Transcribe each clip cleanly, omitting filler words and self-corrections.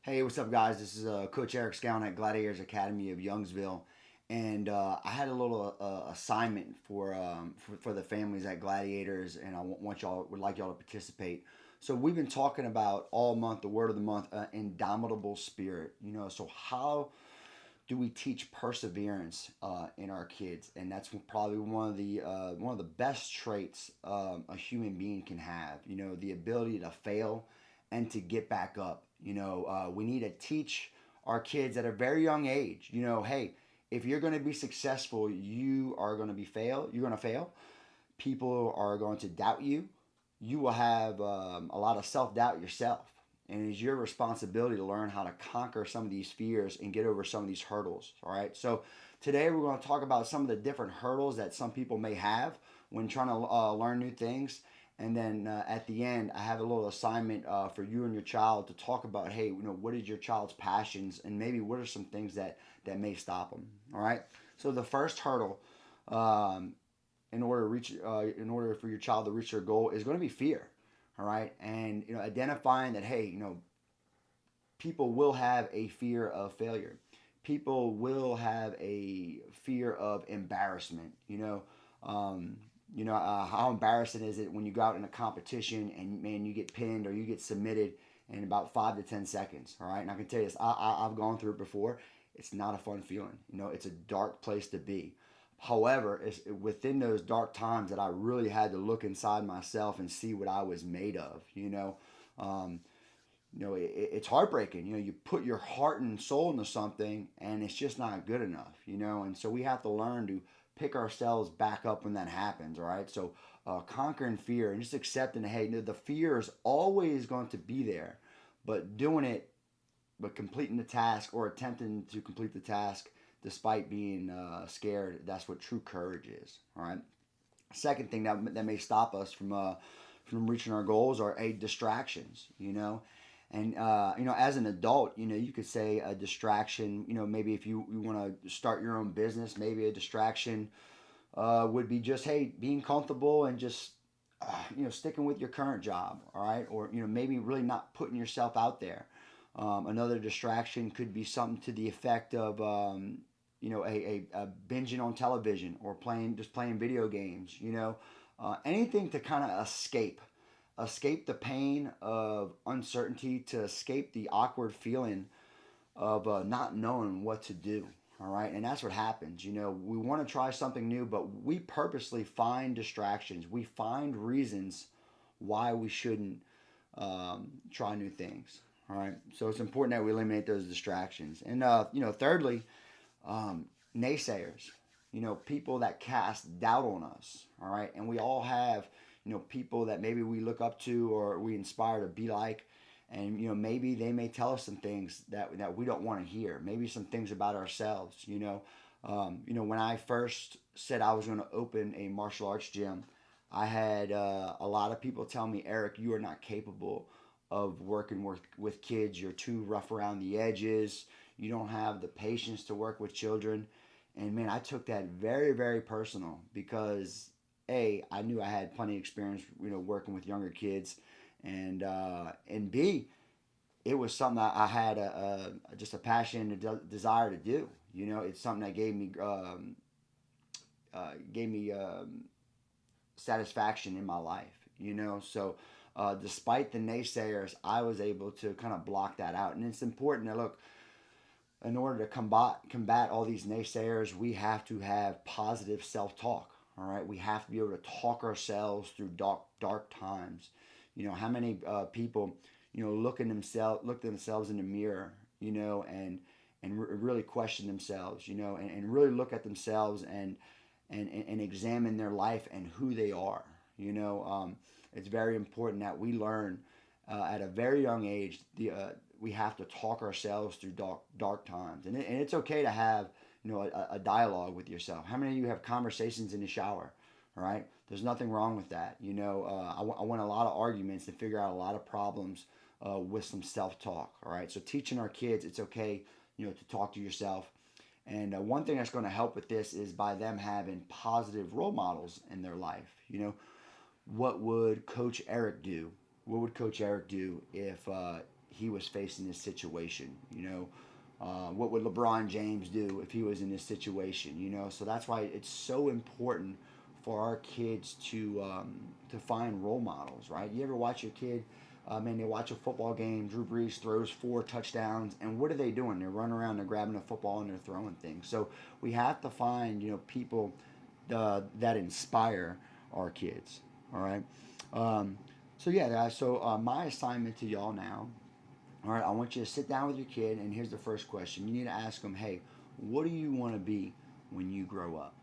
Hey, what's up, guys? This is Coach Eric Scallan at Gladiators Academy of Youngsville, and I had a little assignment for the families at Gladiators, and want y'all would like y'all to participate. So we've been talking about all month the word of the month, indomitable spirit. So how do we teach perseverance in our kids? And that's probably one of the best traits a human being can have. The ability to fail and to get back up. We need to teach our kids at a very young age. Hey, if you're going to be successful, you are going to be fail. You're going to fail. People are going to doubt you. You will have a lot of self doubt yourself. And it's your responsibility to learn how to conquer some of these fears and get over some of these hurdles. All right. So today we're going to talk about some of the different hurdles that some people may have when trying to learn new things. And then at the end, I have a little assignment for you and your child to talk about, hey, what is your child's passions, and maybe what are some things that may stop them. All right. So the first hurdle, um, in order for your child to reach their goal, is going to be fear. All right, and identifying that, hey, people will have a fear of failure. People will have a fear of embarrassment. How embarrassing is it when you go out in a competition and man, you get pinned or you get submitted in about 5 to 10 seconds. All right, and I can tell you this, I've gone through it before. It's not a fun feeling. It's a dark place to be. However, it's within those dark times that I really had to look inside myself and see what I was made of. Um, it's heartbreaking. You put your heart and soul into something, and it's just not good enough. And so we have to learn to pick ourselves back up when that happens. All right, so conquering fear and just accepting, hey, the fear is always going to be there, but doing it, but completing the task or attempting to complete the task despite being scared. That's what true courage is. All right. Second thing that may stop us from reaching our goals are distractions. And as an adult, you could say a distraction. Maybe if you want to start your own business, maybe a distraction would be just, hey, being comfortable and just sticking with your current job. All right, or maybe really not putting yourself out there. Another distraction could be something to the effect of a binging on television or playing video games. Anything to kind of escape the pain of uncertainty, to escape the awkward feeling of not knowing what to do. All right, and that's what happens. We want to try something new, but we purposely find distractions. We find reasons why we shouldn't try new things. All right, so it's important that we eliminate those distractions. And thirdly, naysayers. People that cast doubt on us. All right, and we all have people that maybe we look up to or we inspire to be like, and maybe they may tell us some things that we don't want to hear. Maybe some things about ourselves. When I first said I was going to open a martial arts gym, I had a lot of people tell me, Eric, you are not capable of working with kids. You're too rough around the edges. You don't have the patience to work with children. And man, I took that very, very personal because I knew I had plenty of experience, working with younger kids, and B, it was something that I had just a passion and a desire to do. It's something that gave me satisfaction in my life. So despite the naysayers, I was able to kind of block that out, and it's important to look. In order to combat all these naysayers, we have to have positive self talk. All right, we have to be able to talk ourselves through dark times. How many people look themselves in the mirror, and really question themselves, and really look at themselves and examine their life and who they are. It's very important that we learn at a very young age we have to talk ourselves through dark times, and it's okay to have a dialogue with yourself. How many of you have conversations in the shower? All right, there's nothing wrong with that. I won a lot of arguments and figure out a lot of problems with some self-talk. All right, so teaching our kids it's okay, to talk to yourself. And one thing that's going to help with this is by them having positive role models in their life. What would Coach Eric do? What would Coach Eric do if he was facing this situation. What would LeBron James do if he was in this situation? So that's why it's so important for our kids to find role models, right? You ever watch your kid? They watch a football game. Drew Brees throws 4 touchdowns, and what are they doing? They're running around, they're grabbing a football, and they're throwing things. So we have to find, people that inspire our kids. All right. So yeah, guys. So my assignment to y'all now. All right, I want you to sit down with your kid, and here's the first question. You need to ask them, hey, what do you want to be when you grow up?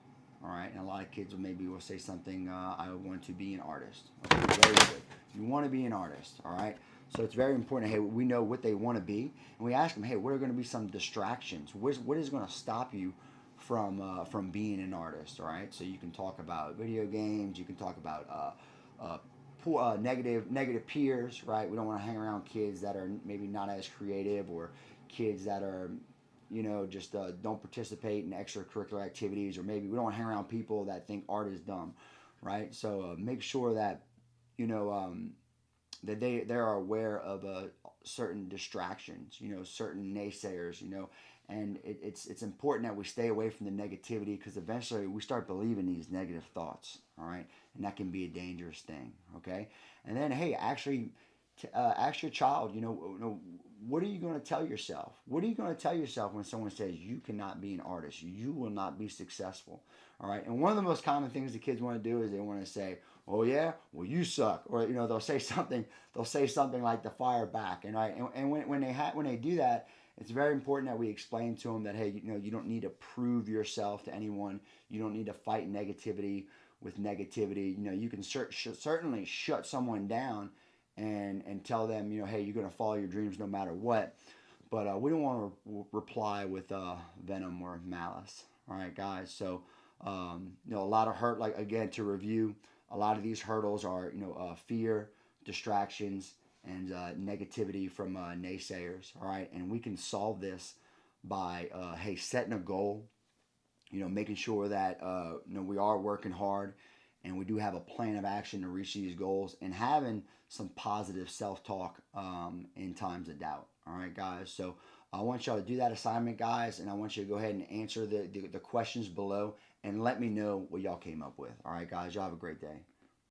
All right, and a lot of kids will say something, I want to be an artist. Okay, very good. You want to be an artist, all right? So it's very important, hey, we know what they want to be, and we ask them, hey, what are going to be some distractions? What is going to stop you from being an artist, all right? So you can talk about video games, you can talk about negative peers, right? We don't want to hang around kids that are maybe not as creative, or kids that are, just don't participate in extracurricular activities, or maybe we don't want to hang around people that think art is dumb, right? So make sure that that they are aware of certain distractions, certain naysayers, and it's important that we stay away from the negativity, because eventually we start believing these negative thoughts, all right, and that can be a dangerous thing, okay. And then, hey, actually ask your child, what are you going to tell yourself? What are you going to tell yourself when someone says you cannot be an artist, you will not be successful, all right? And one of the most common things the kids want to do is they want to say, oh yeah, well you suck, or they'll say something like to fire back, and right, and when they do that, it's very important that we explain to them that, hey, you don't need to prove yourself to anyone. You don't need to fight negativity with negativity. You can certainly shut someone down and tell them, hey, you're going to follow your dreams no matter what. But we don't want to reply with venom or malice. All right, guys. So, a lot of hurt, like, again, to review, a lot of these hurdles are, fear, distractions, and negativity from naysayers. All right. And we can solve this by, hey, setting a goal, making sure that, we are working hard, and we do have a plan of action to reach these goals, and having some positive self-talk in times of doubt. All right, guys. So I want y'all to do that assignment, guys, and I want you to go ahead and answer the questions below, and let me know what y'all came up with. All right, guys. Y'all have a great day.